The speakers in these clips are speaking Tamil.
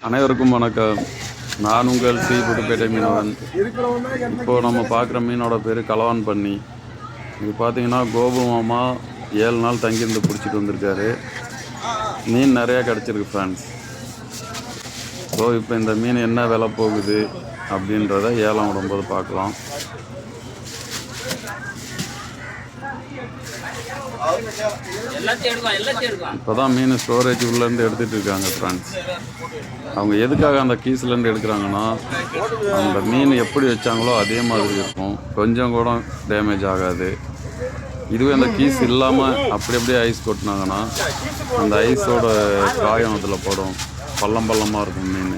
அனைவருக்கும் வணக்கம். நான் உங்கள் ஸ்ரீ புதுப்பேட்டை மீனவன். இப்போது நம்ம பார்க்குற மீனோட பேர் கலவான் பண்ணி. இது பார்த்தீங்கன்னா கோபு மாமா 7 நாள் தங்கியிருந்து பிடிச்சிட்டு வந்திருக்காரு. மீன் நிறையா கிடச்சிருக்கு ஃப்ரெண்ட்ஸ். ஸோ இப்போ இந்த மீன் என்ன விலை போகுது அப்படின்றத ஏலம் விடும்போது பார்க்கலாம். இப்போ தான் மீன் ஸ்டோரேஜ் உள்ளேருந்து எடுத்துகிட்டு இருக்காங்க ஃப்ரெண்ட்ஸ். அவங்க எதுக்காக அந்த கீஸ்லேருந்து எடுக்கிறாங்கன்னா, அந்த மீன் எப்படி வச்சாங்களோ அதே மாதிரி இருக்கும், கொஞ்சம் கூட டேமேஜ் ஆகாது. இதுவே அந்த கீஸ் இல்லாமல் அப்படியே ஐஸ் கொட்டினாங்கன்னா அந்த ஐஸோட காயம் அதில் போடும், பள்ளமாக இருக்கும் மீன்.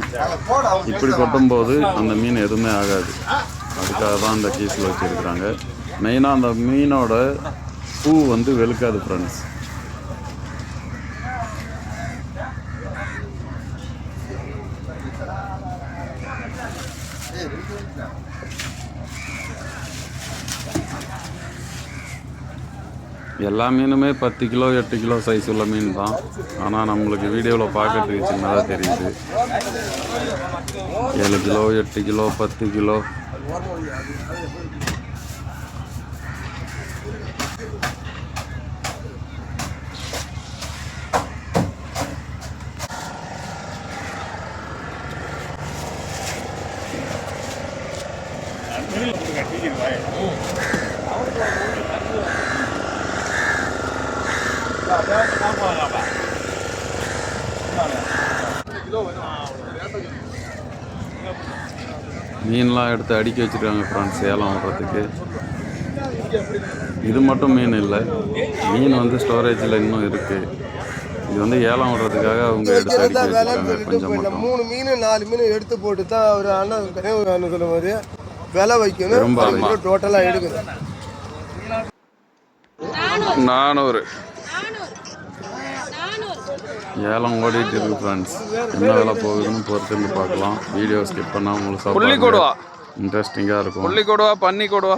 இப்படி கொட்டும்போது அந்த மீன் எதுவுமே ஆகாது. அதுக்காக தான் அந்த கீஸில் வச்சுருக்குறாங்க. மெயினாக அந்த மீனோட பூ வந்து வெளுக்காது ஃப்ரெண்ட்ஸ். எல்லா மீனுமே 10 கிலோ 8 கிலோ சைஸ் உள்ள மீன் தான். ஆனால் நம்மளுக்கு வீடியோவில் பார்க்கறதுக்கு சின்னதாக தெரியுது. 7 கிலோ 8 கிலோ 10 கிலோ. மீன்லாம் எடுத்து அடுக்கி வச்சுருக்காங்க ஃப்ரெண்ட்ஸ் ஏலம் விடுறதுக்கு. இது மட்டும் மீன் இல்லை, மீன் வந்து ஸ்டோரேஜில் இன்னும் இருக்குது. இது வந்து ஏலம் விடுறதுக்காக அவங்க எடுத்து அடுக்கி வச்சுருக்காங்க. கொஞ்சம் மட்டும் 3 மீன் 4 மீன் எடுத்து போட்டு தான் ஒரு அண்ணன் சொல்ல மாதிரி விலை வைக்கணும். ரொம்ப டோட்டலாக எடுக்குது. 400 ஏலம் ஓடிட்டு இருக்கு ஃப்ரெண்ட்ஸ். என்ன விலை போகுதுன்னு பொறுத்து பார்க்கலாம். வீடியோ ஸ்கிப் பண்ணால் உங்களுக்கு இன்ட்ரெஸ்டிங்காக இருக்கும். புள்ளி கொடுவா பண்ணி கொடுவா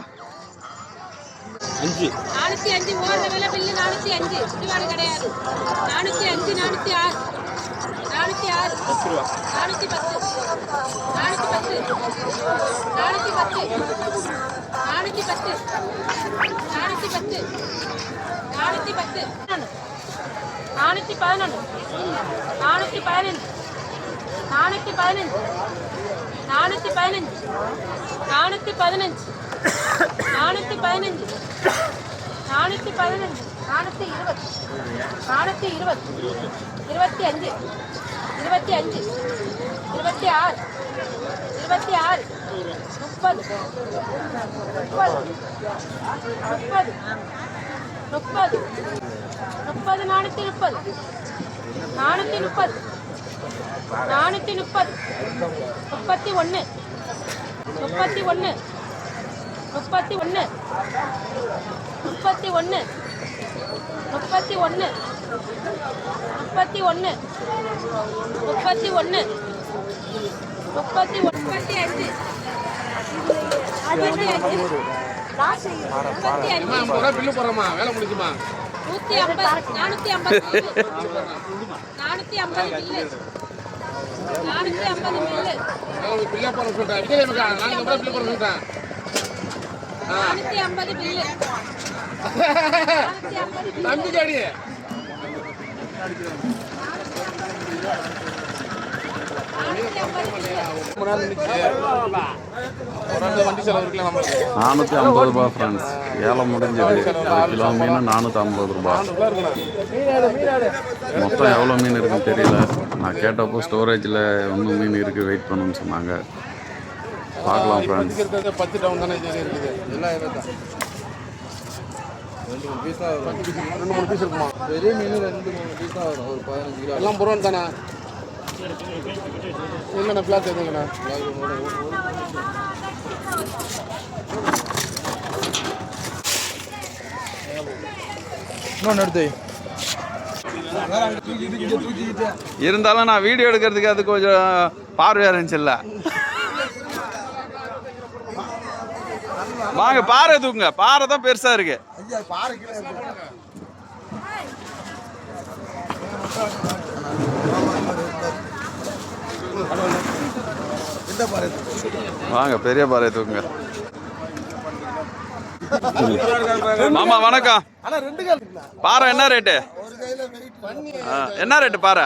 405 ஓடுற விலை பில்லு 405 இதுவாரு கிடையாது. 405 406 406 410 410 410 410 410 410 411 415 415 415 415 415 415 420 420 25 26 26 30 30 430 430 430 31 31 31 31 31 31 31 ரூபாய் ஃப்ரெண்ட்ஸ். ஏலம் முடிஞ்சது. கிலோ மீன் 450 ரூபாய். மொத்தம் எவ்வளோ மீன் இருக்குன்னு தெரியல. நான் கேட்டப்போ ஸ்டோரேஜில் இன்னும் மீன் இருக்குது, வெயிட் பண்ணுன்னு சொன்னாங்க. பார்க்கலாம் ஃப்ரெண்ட்ஸ். 10 டவுன் தானே இருக்குது. எல்லாம் 2 பீஸ் தான் வரும். 2-3 பீஸ் இருக்குமா? பெரிய மீன் 2-3 பீஸ் தான் வரும். ஒரு 15 கிலோ எல்லாம் புரோன் தானே. என்னண்ணா பிளாட் எதுங்கண்ணா? இன்னொன்று எடுத்து இருந்தாலும் நான் வீடியோ எடுக்கிறதுக்கு அது கொஞ்சம் பார்வையாக இருந்துச்சுல்ல. வாங்க பாறை தூக்குங்க. பாறை தான் பெருசா இருக்கு. இந்த பாரு வாங்க பெரிய பாறை தூக்குங்க. மாமா வணக்கம். பாறை என்ன ரேட்டு? என்ன ரேட்டு பாறை?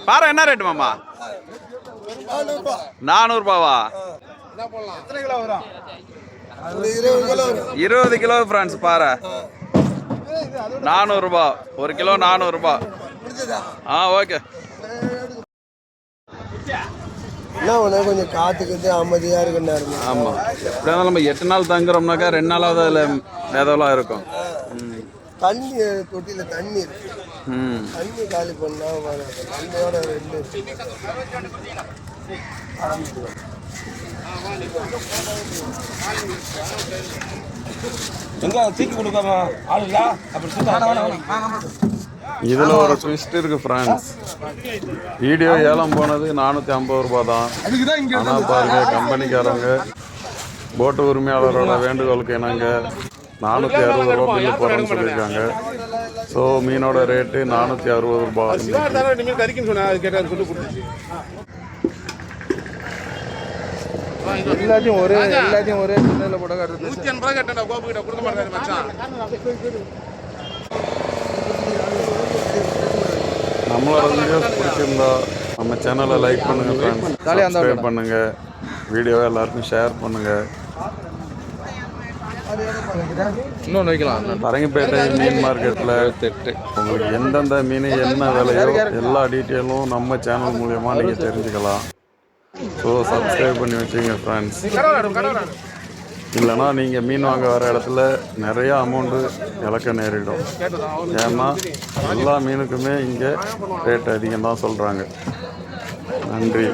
பாறை என்ன ரேட்டு மாமா? 400 ரூபாவா? 20 கிலோ ஃப்ரெண்ட்ஸ் பாறை 400 ரூபா. 1 கிலோ 400 ரூபா. ஓகே. என்ன ஒன்று கொஞ்சம் காத்துக்கிட்டு அமைதியாக இருக்கு நேரம். ஆமாம், எப்படியா நம்ம 8 நாள் தங்குறோம்னாக்கா 2 நாளாவது அதில் மேதவெல்லாம் இருக்கும். தண்ணி தொட்டியில் தண்ணி இருக்கு. தண்ணி காலி பண்ணா தண்ணியோட 2 தூக்கி கொடுக்காம ஆளுங்களா அப்படி இதில் ஒரு ட்விஸ்ட் இருக்கு ஃப்ரெண்ட்ஸ். வீடியோ ஏலம் போனது 450 ரூபா தான். ஆனால் பாருங்க, கம்பெனிக்காரங்க போட்டு உரிமையாளரோட வேண்டுகோளுக்கு என்னங்க 460 ரூபா பில்லு போகிறேன்னு சொல்லியிருக்காங்க. ஸோ மீனோட ரேட்டு 460 ரூபா. எல்லாத்தையும் ஒரே சின்னதில் போட காட்டுறது. 180 ரூபா கேட்டா கோபு கிட்ட கொடுக்க மாட்டேன் மச்சான். நம்மளோட வீடியோஸ் பிடிச்சிருந்தா நம்ம சேனலை லைக் பண்ணுங்கள் ஃப்ரெண்ட்ஸ், சப்ஸ்கிரைப் பண்ணுங்கள், வீடியோவை எல்லாருக்கும் ஷேர் பண்ணுங்கள். இன்னொன்று வைக்கலாம். பரங்கிப்பேட்டை மீன் மார்க்கெட்டில் உங்களுக்கு எந்தெந்த மீன் என்ன விலையோ எல்லா டீட்டெயிலும் நம்ம சேனல் மூலயமா நீங்கள் தெரிஞ்சுக்கலாம். ஸோ சப்ஸ்கிரைப் பண்ணி வச்சுங்க ஃப்ரெண்ட்ஸ். இல்லைனா நீங்கள் மீன் வாங்க வர இடத்துல நிறையா அமௌண்ட்டு இழக்க நேரிடும். ஏன்னா எல்லா மீனுக்குமே இங்கே ரேட் அதிகம் தான் சொல்கிறாங்க. நன்றி.